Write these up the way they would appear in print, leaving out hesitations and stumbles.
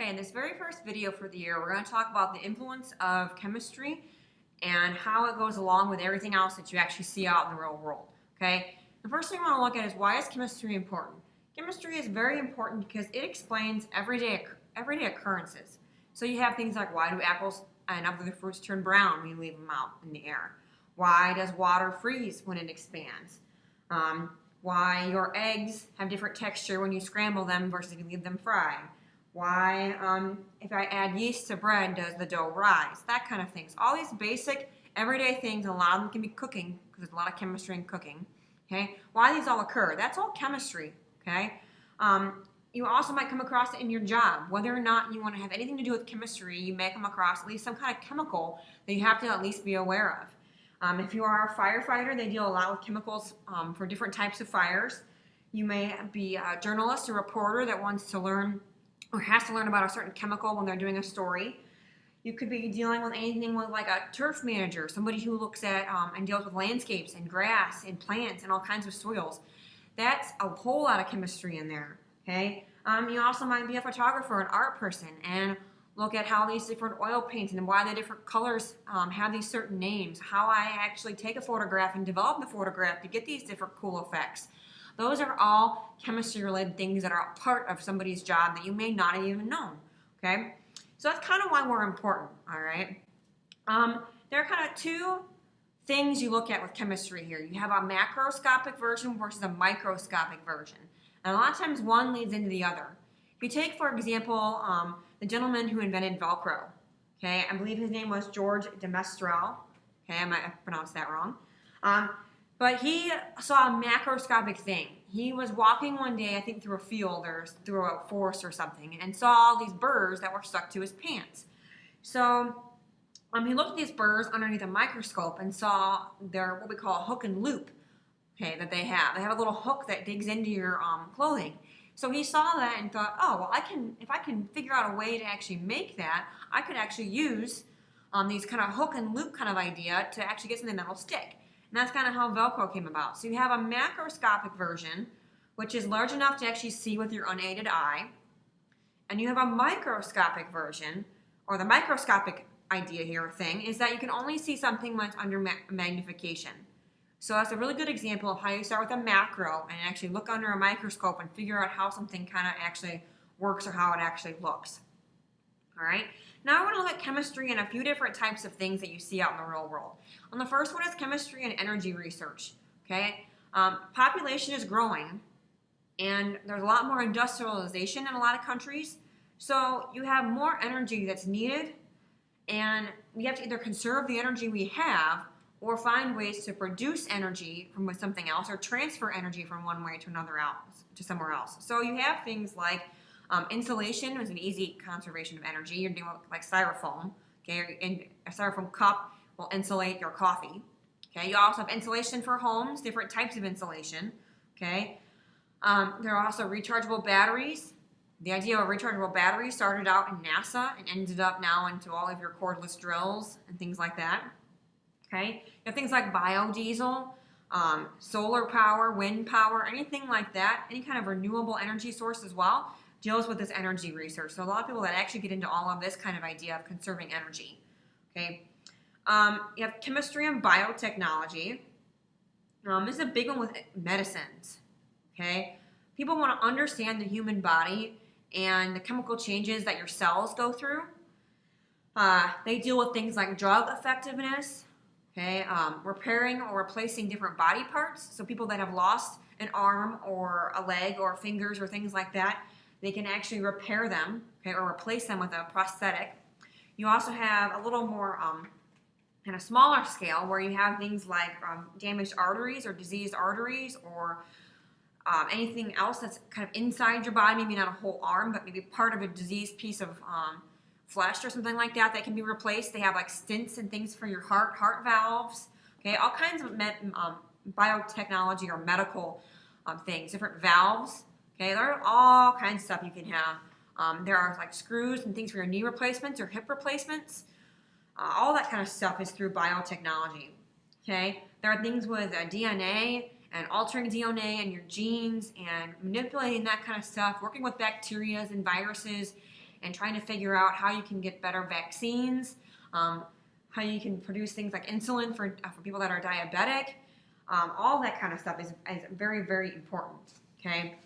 Okay, in this very first video for the year, we're going to talk about the influence of chemistry and how it goes along with everything else that you actually see out in the real world. Okay, the first thing we want to look at is, why is chemistry important? Chemistry is very important because it explains everyday occurrences. So you have things like, why do apples and other fruits turn brown when you leave them out in the air? Why does water freeze when it expands? Why your eggs have different texture when you scramble them versus if you leave them fried? Why, if I add yeast to bread, does the dough rise? That kind of things. All these basic, everyday things, and a lot of them can be cooking, because there's a lot of chemistry in cooking. Okay, why these all occur? That's all chemistry. Okay, you also might come across it in your job. Whether or not you want to have anything to do with chemistry, you may come across at least some kind of chemical that you have to at least be aware of. If you are a firefighter, they deal a lot with chemicals for different types of fires. You may be a journalist or reporter that wants to learn or has to learn about a certain chemical when they're doing a story. You could be dealing with anything with like a turf manager, somebody who looks at and deals with landscapes and grass and plants and all kinds of soils. That's a whole lot of chemistry in there, okay? You also might be a photographer, an art person, and look at how these different oil paints and why the different colors have these certain names, how I actually take a photograph and develop the photograph to get these different cool effects. Those are all chemistry-related things that are a part of somebody's job that you may not have even known, okay? So that's kind of why we're important, all right? There are kind of two things you look at with chemistry here. You have a macroscopic version versus a microscopic version. And a lot of times one leads into the other. If you take, for example, the gentleman who invented Velcro, okay? I believe his name was George de Mestral. Okay, I might have pronounced that wrong. But he saw a macroscopic thing. He was walking one day, I think through a field or through a forest or something, and saw all these burrs that were stuck to his pants. So he looked at these burrs underneath a microscope and saw their, what we call a hook and loop, okay, that they have. They have a little hook that digs into your clothing. So he saw that and thought, oh, well, if I can figure out a way to actually make that, I could actually use these kind of hook and loop kind of idea to actually get something that will stick. And that's kind of how Velcro came about. So you have a macroscopic version, which is large enough to actually see with your unaided eye. And you have a microscopic version, or the microscopic idea here, thing, is that you can only see something when it's under magnification. So that's a really good example of how you start with a macro and actually look under a microscope and figure out how something kind of actually works or how it actually looks. All right. Now I want to look at chemistry and a few different types of things that you see out in the real world. And the first one is chemistry and energy research. Okay, population is growing, and there's a lot more industrialization in a lot of countries. So you have more energy that's needed, and we have to either conserve the energy we have or find ways to produce energy from something else or transfer energy from one way to another else, to somewhere else. So you have things like insulation is an easy conservation of energy. You're doing like styrofoam. Okay, and a styrofoam cup will insulate your coffee. Okay, you also have insulation for homes, different types of insulation. Okay, there are also rechargeable batteries. The idea of a rechargeable battery started out in NASA and ended up now into all of your cordless drills and things like that. Okay, you have things like biodiesel, solar power, wind power, anything like that, any kind of renewable energy source as well, deals with this energy research. So a lot of people that actually get into all of this kind of idea of conserving energy. Okay, you have chemistry and biotechnology. This is a big one with medicines. Okay, people want to understand the human body and the chemical changes that your cells go through. They deal with things like drug effectiveness. Okay, repairing or replacing different body parts. So people that have lost an arm or a leg or fingers or things like that, they can actually repair them, okay, or replace them with a prosthetic. You also have a little more kind of smaller scale where you have things like damaged arteries or diseased arteries or anything else that's kind of inside your body, maybe not a whole arm, but maybe part of a diseased piece of flesh or something like that that can be replaced. They have like stents and things for your heart valves, okay, all kinds of biotechnology or medical things, different valves. Okay, there are all kinds of stuff you can have. There are like screws and things for your knee replacements or hip replacements. All that kind of stuff is through biotechnology. Okay, there are things with DNA and altering DNA and your genes and manipulating that kind of stuff, working with bacteria and viruses and trying to figure out how you can get better vaccines, how you can produce things like insulin for people that are diabetic. All that kind of stuff is very, very important, okay?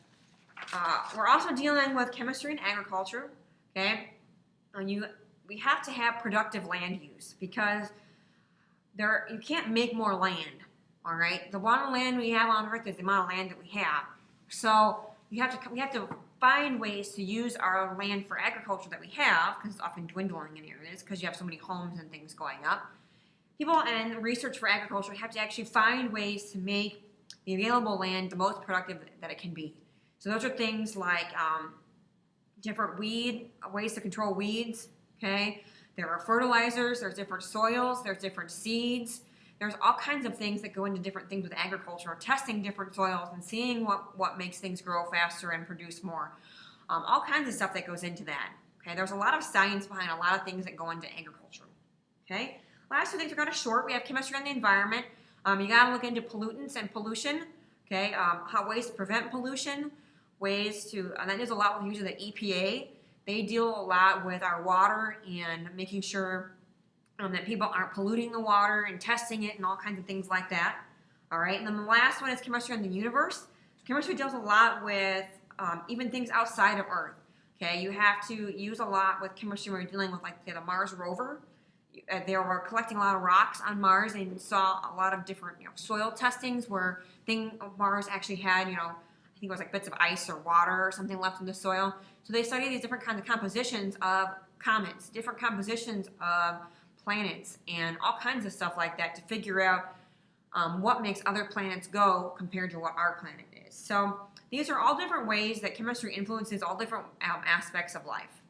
We're also dealing with chemistry and agriculture, okay? We have to have productive land use because you can't make more land, all right? The amount of land we have on Earth is the amount of land that we have. So we have to find ways to use our land for agriculture that we have, because it's often dwindling in areas because you have so many homes and things going up. People and research for agriculture have to actually find ways to make the available land the most productive that it can be. So those are things like different ways to control weeds, okay? There are fertilizers, there's different soils, there's different seeds. There's all kinds of things that go into different things with agriculture, testing different soils and seeing what makes things grow faster and produce more. All kinds of stuff that goes into that. Okay, there's a lot of science behind a lot of things that go into agriculture. Okay, last two things are kind of short. We have chemistry on the environment. You got to look into pollutants and pollution. Okay, ways to prevent pollution, and that is a lot with usually the EPA. They deal a lot with our water and making sure that people aren't polluting the water and testing it and all kinds of things like that. All right, and then the last one is chemistry on the universe. Chemistry deals a lot with even things outside of Earth. Okay, you have to use a lot with chemistry when you're dealing with like the Mars rover. They were collecting a lot of rocks on Mars and saw a lot of different soil testings where Mars actually had I think it was like bits of ice or water or something left in the soil. So they studied these different kinds of compositions of comets, different compositions of planets, and all kinds of stuff like that to figure out what makes other planets go compared to what our planet is. So these are all different ways that chemistry influences all different aspects of life.